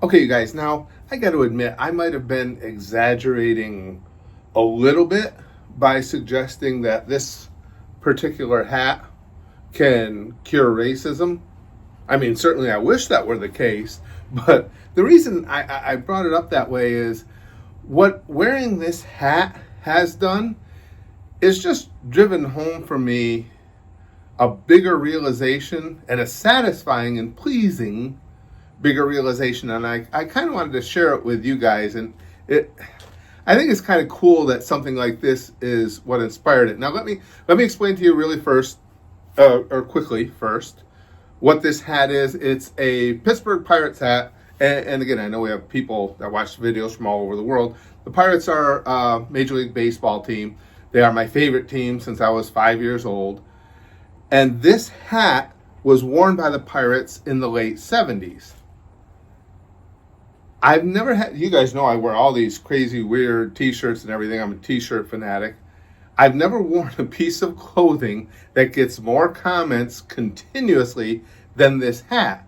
Okay, you guys, now I got to admit, I might have been exaggerating a little bit by suggesting that this particular hat can cure racism. I mean, certainly I wish that were the case, but the reason I brought it up that way is what wearing this hat has done is just driven home for me a bigger realization and a satisfying and pleasing bigger realization. And I kind of wanted to share it with you guys. And it, I think it's kind of cool that something like this is what inspired it. Now let me explain to you really first, or quickly first, what this hat is. It's a Pittsburgh Pirates hat. And again, I know we have people that watch videos from all over the world. The Pirates are a Major League Baseball team. They are my favorite team since I was 5 years old. And this hat was worn by the Pirates in the late 70s. I've never had, you guys know I wear all these crazy, weird t-shirts and everything. I'm a t-shirt fanatic. I've never worn a piece of clothing that gets more comments continuously than this hat.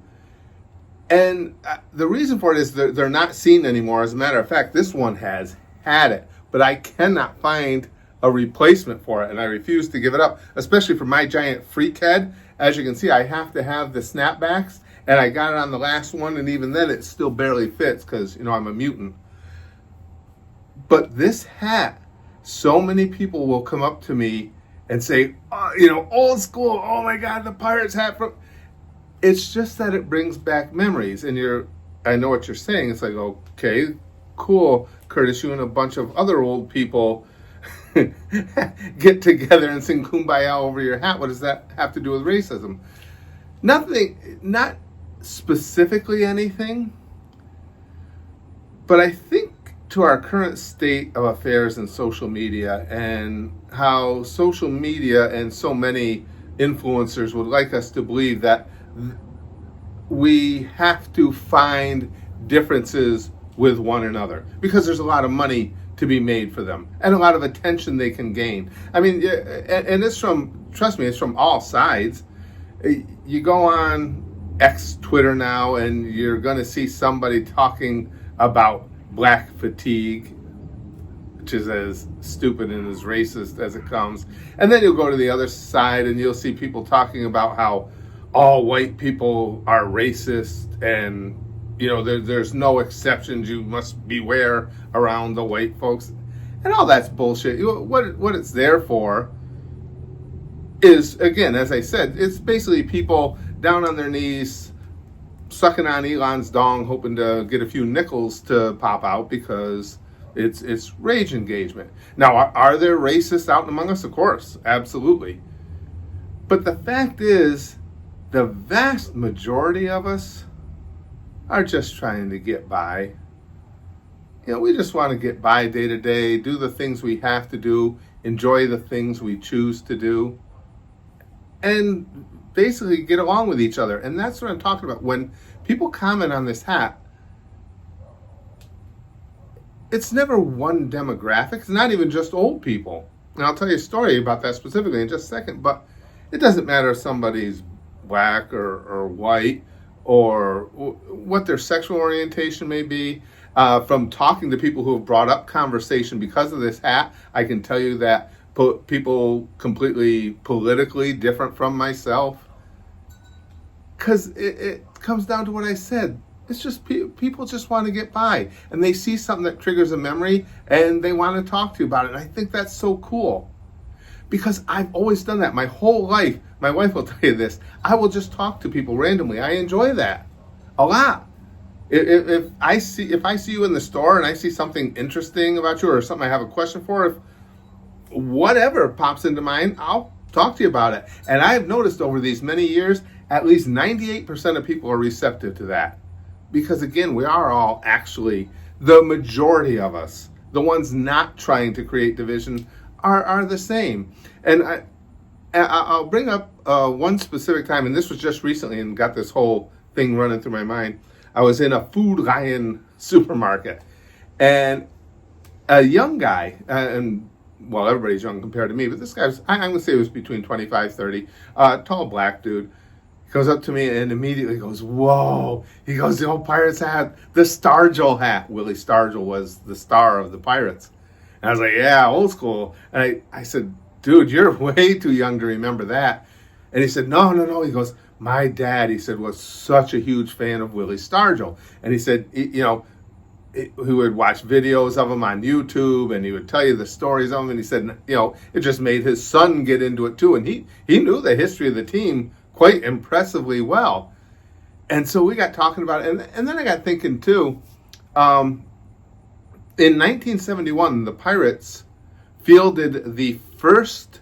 And the reason for it is they're not seen anymore. As a matter of fact, this one has had it, but I cannot find a replacement for it, and I refuse to give it up, especially for my giant freak head. As you can see, I have to have the snapbacks, and I got it on the last one, and even then it still barely fits because, I'm a mutant. But this hat, so many people will come up to me and say, oh, old school, oh my God, the Pirates hat from... It's just that it brings back memories, and I know what you're saying. It's like, okay, cool, Curtis, you and a bunch of other old people get together and sing Kumbaya over your hat. What does that have to do with racism? Nothing, not specifically anything, but I think to our current state of affairs in social media and how social media and so many influencers would like us to believe that we have to find differences with one another because there's a lot of money to be made for them and a lot of attention they can gain. I mean, and it's trust me, it's from all sides. You go on X Twitter now and you're going to see somebody talking about black fatigue, which is as stupid and as racist as it comes. And then you'll go to the other side and you'll see people talking about how all white people are racist and there's no exceptions, you must beware around the white folks, and all that's bullshit. What it's there for is, again, as I said, it's basically people down on their knees sucking on Elon's dong, hoping to get a few nickels to pop out because it's rage engagement. Now, are there racists out among us? Of course, absolutely. But the fact is, the vast majority of us are just trying to get by. We just want to get by day to day, do the things we have to do, enjoy the things we choose to do, and basically get along with each other. And that's what I'm talking about. When people comment on this hat, it's never one demographic. It's not even just old people. And I'll tell you a story about that specifically in just a second. But it doesn't matter if somebody's black or white or what their sexual orientation may be. From talking to people who have brought up conversation because of this hat, I can tell you that people completely politically different from myself, because it comes down to what I said. It's just people just want to get by, and they see something that triggers a memory, and they want to talk to you about it. And I think that's so cool, because I've always done that my whole life. My wife will tell you this. I will just talk to people randomly. I enjoy that a lot. If I see you in the store and I see something interesting about you or something I have a question for, if whatever pops into mind, I'll talk to you about it. And I've noticed over these many years, at least 98% of people are receptive to that. Because again, we are all actually, the majority of us, the ones not trying to create division, are the same. And I'll bring up one specific time, and this was just recently and got this whole thing running through my mind. I was in a Food Lion supermarket, and a young guy, and well, everybody's young compared to me, but this guy was, I'm going to say he was between 25, 30, tall black dude, goes up to me and immediately goes, whoa. He goes, the old Pirates hat, the Stargell hat. Willie Stargell was the star of the Pirates. And I was like, yeah, old school. And I said, dude, you're way too young to remember that. And he said, no. He goes, my dad, he said, was such a huge fan of Willie Stargell. And he said, he would watch videos of him on YouTube, and he would tell you the stories of him. And he said, it just made his son get into it too. And he knew the history of the team quite impressively well. And so we got talking about it. And then I got thinking too, in 1971, the Pirates fielded the first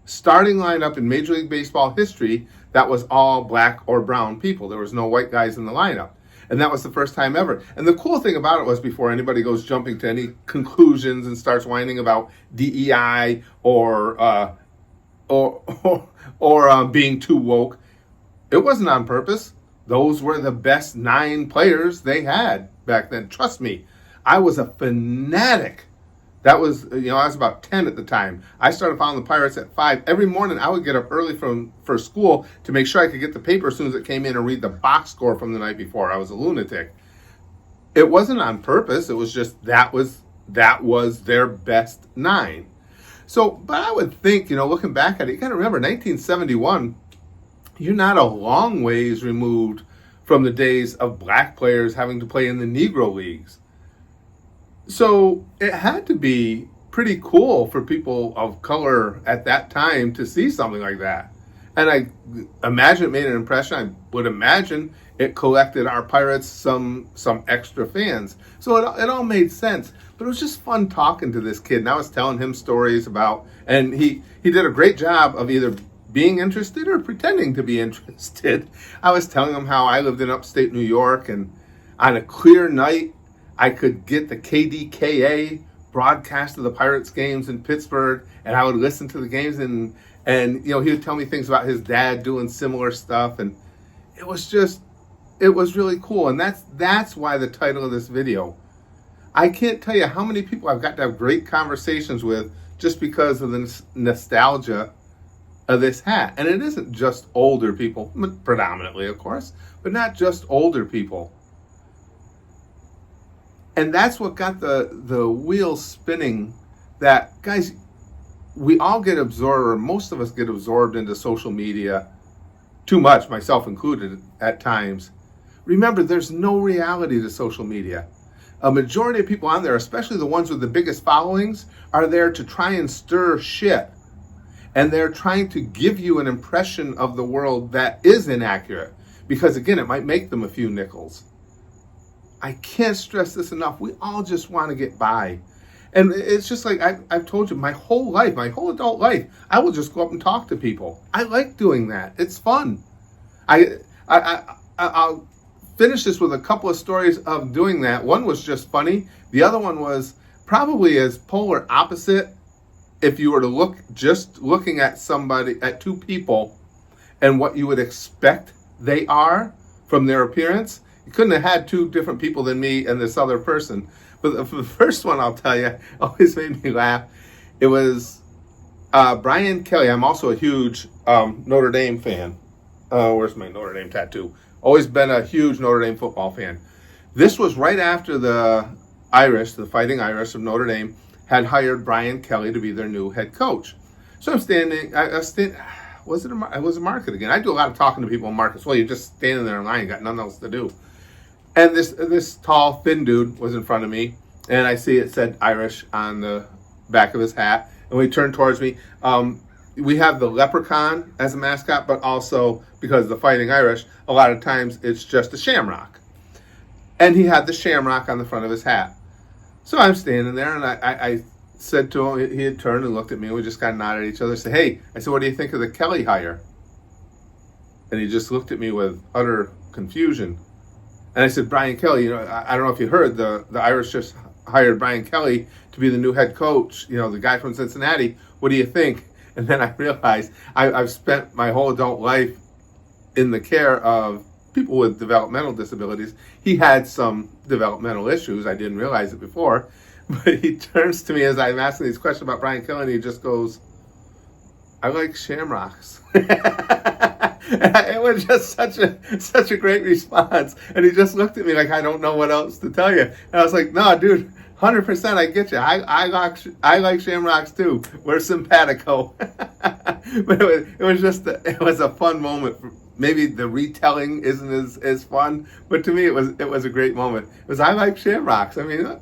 starting lineup in Major League Baseball history that was all black or brown people. There was no white guys in the lineup. And that was the first time ever. And the cool thing about it was, before anybody goes jumping to any conclusions and starts whining about DEI or being too woke, it wasn't on purpose. Those were the best 9 players they had back then. Trust me, I was a fanatic. That was, I was about 10 at the time. I started following the Pirates at 5. Every morning, I would get up early for school to make sure I could get the paper as soon as it came in and read the box score from the night before. I was a lunatic. It wasn't on purpose. It was just that was their best 9. So, but I would think, looking back at it, you got to remember, 1971, you're not a long ways removed from the days of black players having to play in the Negro leagues. So it had to be pretty cool for people of color at that time to see something like that. And I imagine it made an impression. I would imagine it collected our Pirates some extra fans. So it all made sense. But it was just fun talking to this kid. And I was telling him stories about, and he did a great job of either being interested or pretending to be interested. I was telling him how I lived in upstate New York, and on a clear night, I could get the KDKA broadcast of the Pirates games in Pittsburgh, and I would listen to the games, and he would tell me things about his dad doing similar stuff, and it was really cool. And that's why the title of this video. I can't tell you how many people I've got to have great conversations with just because of the nostalgia of this hat. And it isn't just older people, predominantly, of course, but not just older people. And that's what got the wheels spinning, that, guys, we all get absorbed, or most of us get absorbed into social media too much, myself included at times. Remember, there's no reality to social media. A majority of people on there, especially the ones with the biggest followings, are there to try and stir shit. And they're trying to give you an impression of the world that is inaccurate. Because, again, it might make them a few nickels. I can't stress this enough. We all just want to get by. And it's just like I've told you, my whole adult life, I will just go up and talk to people. I like doing that. It's fun. I'll finish this with a couple of stories of doing that. One was just funny. The other one was probably as polar opposite. If you were to looking at somebody, at 2 people, and what you would expect they are from their appearance. You couldn't have had 2 different people than me and this other person. But the first one, I'll tell you, always made me laugh. It was Brian Kelly. I'm also a huge Notre Dame fan. Where's my Notre Dame tattoo? Always been a huge Notre Dame football fan. This was right after the Fighting Irish of Notre Dame, had hired Brian Kelly to be their new head coach. So I'm standing, was it a market again? I do a lot of talking to people in markets. Well, you're just standing there in line, you got nothing else to do. And this tall, thin dude was in front of me, and I see it said Irish on the back of his hat. And when he turned towards me, we have the leprechaun as a mascot, but also, because of the Fighting Irish, a lot of times it's just a shamrock. And he had the shamrock on the front of his hat. So I'm standing there, and I said to him, he had turned and looked at me, and we just kind of nodded at each other. I said, hey, what do you think of the Kelly hire? And he just looked at me with utter confusion. And I said, Brian Kelly, I don't know if you heard, the Irish just hired Brian Kelly to be the new head coach, the guy from Cincinnati. What do you think? And then I realized I've spent my whole adult life in the care of people with developmental disabilities. He had some developmental issues. I didn't realize it before. But he turns to me as I'm asking these questions about Brian Kelly, and he just goes, I like shamrocks. It was just such a great response. And he just looked at me like, I don't know what else to tell you. And I was like, no, dude, 100%, I get you. I like Shamrocks too. We're simpatico. But it was a fun moment. Maybe the retelling isn't as fun, but to me it was a great moment. It was, I like Shamrocks. I mean,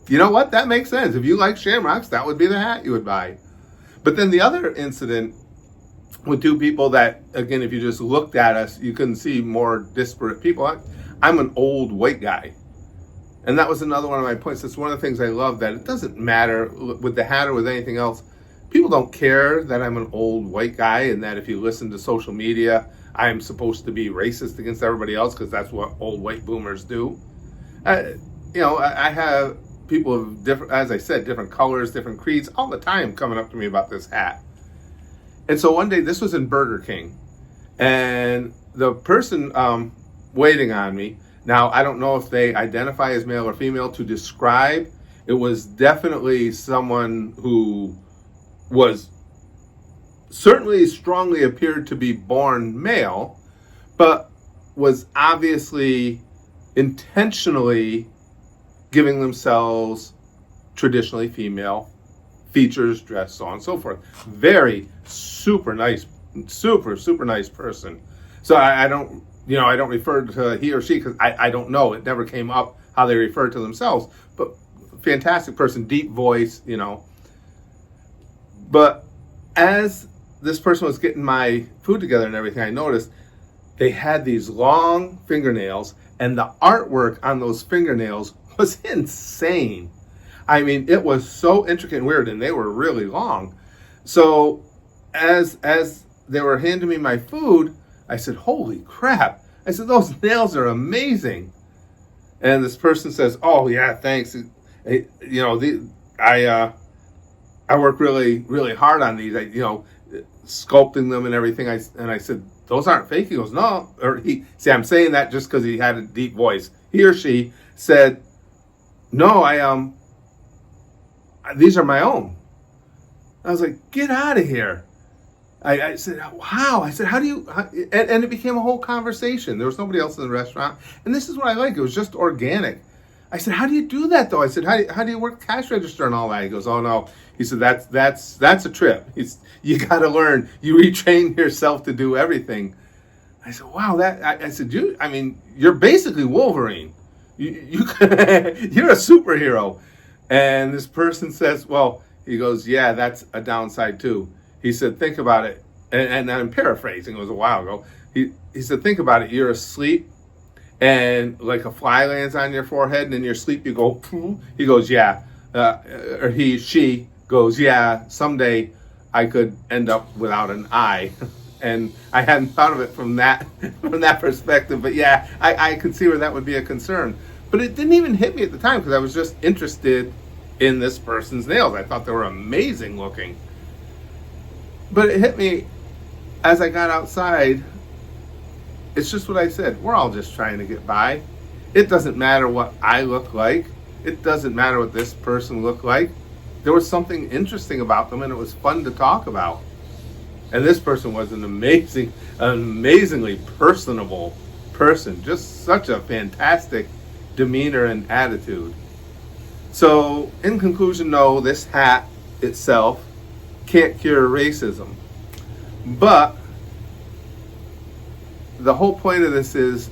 you know what? That makes sense. If you like Shamrocks, that would be the hat you would buy. But then the other incident with two people that, again, if you just looked at us, you couldn't see more disparate people. I'm an old white guy. And that was another one of my points. That's one of the things I love, that it doesn't matter with the hat or with anything else. People don't care that I'm an old white guy and that if you listen to social media, I'm supposed to be racist against everybody else because that's what old white boomers do. I have people of different, as I said, different colors, different creeds all the time coming up to me about this hat. And so one day, this was in Burger King, and the person waiting on me, now I don't know if they identify as male or female to describe, it was definitely someone who was certainly strongly appeared to be born male, but was obviously intentionally giving themselves traditionally female features, dress, so on and so forth. Very super nice person. So I don't refer to he or she because I don't know. It never came up how they refer to themselves. But fantastic person, deep voice, But as this person was getting my food together and everything, I noticed they had these long fingernails, and the artwork on those fingernails was insane. I mean, it was so intricate and weird, and they were really long. So as they were handing me my food, I said, holy crap. I said, those nails are amazing. And this person says, oh, yeah, thanks. I work really, really hard on these, sculpting them and everything. I said, those aren't fake. He goes, no. I'm saying that just because he had a deep voice. He or she said, no, these are my own. I was like, get out of here. I said, wow. I said, how do you, and it became a whole conversation. There was nobody else in the restaurant. And this is what I like. It was just organic. I said, how do you do that though? I said, how do you work cash register and all that? He goes, oh no. He said, that's a trip. You got to learn. You retrain yourself to do everything. I said, wow, I said, you're basically Wolverine. You're a superhero. And this person says, well, he goes, yeah, that's a downside too. He said, think about it. And I'm paraphrasing, it was a while ago. He said, think about it. You're asleep and like a fly lands on your forehead, and in your sleep you go, poof. He goes, yeah. Or she goes, yeah, someday I could end up without an eye. And I hadn't thought of it from that perspective. But yeah, I could see where that would be a concern. But it didn't even hit me at the time because I was just interested in this person's nails. I thought they were amazing looking. But it hit me as I got outside. It's just what I said. We're all just trying to get by. It doesn't matter what I look like. It doesn't matter what this person looked like. There was something interesting about them, and it was fun to talk about. And this person was an amazingly personable person. Just such a fantastic demeanor and attitude. So, in conclusion, no, this hat itself can't cure racism. But the whole point of this is,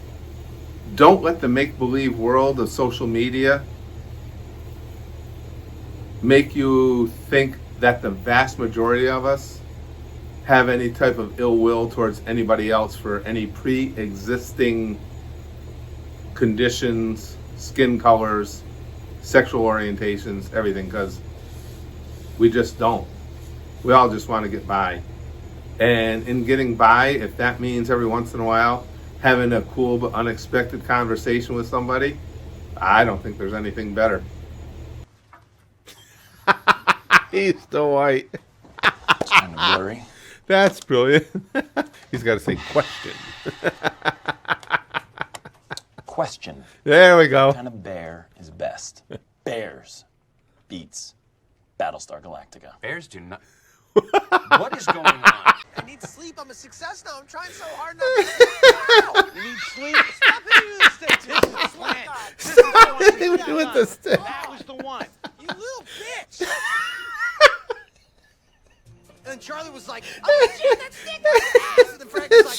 don't let the make-believe world of social media make you think that the vast majority of us have any type of ill will towards anybody else for any pre-existing conditions, skin colors, sexual orientations, everything, because we just don't. We all just want to get by. And in getting by, if that means every once in a while having a cool but unexpected conversation with somebody, I don't think there's anything better. He's still white. It's kind of blurry. That's brilliant. He's got to say question. Question. There we go. What kind of bear is best? Bears beats Battlestar Galactica. Bears do not. What is going on? I need sleep. I'm a success now. I'm trying so hard not to sleep. You need sleep. Stop hitting the stick. This is the plan. This is Stop the one. hitting You me with the stick. That was the one. You little bitch. And then Charlie was like, oh, shit, that stick was ass. And then Frank was like,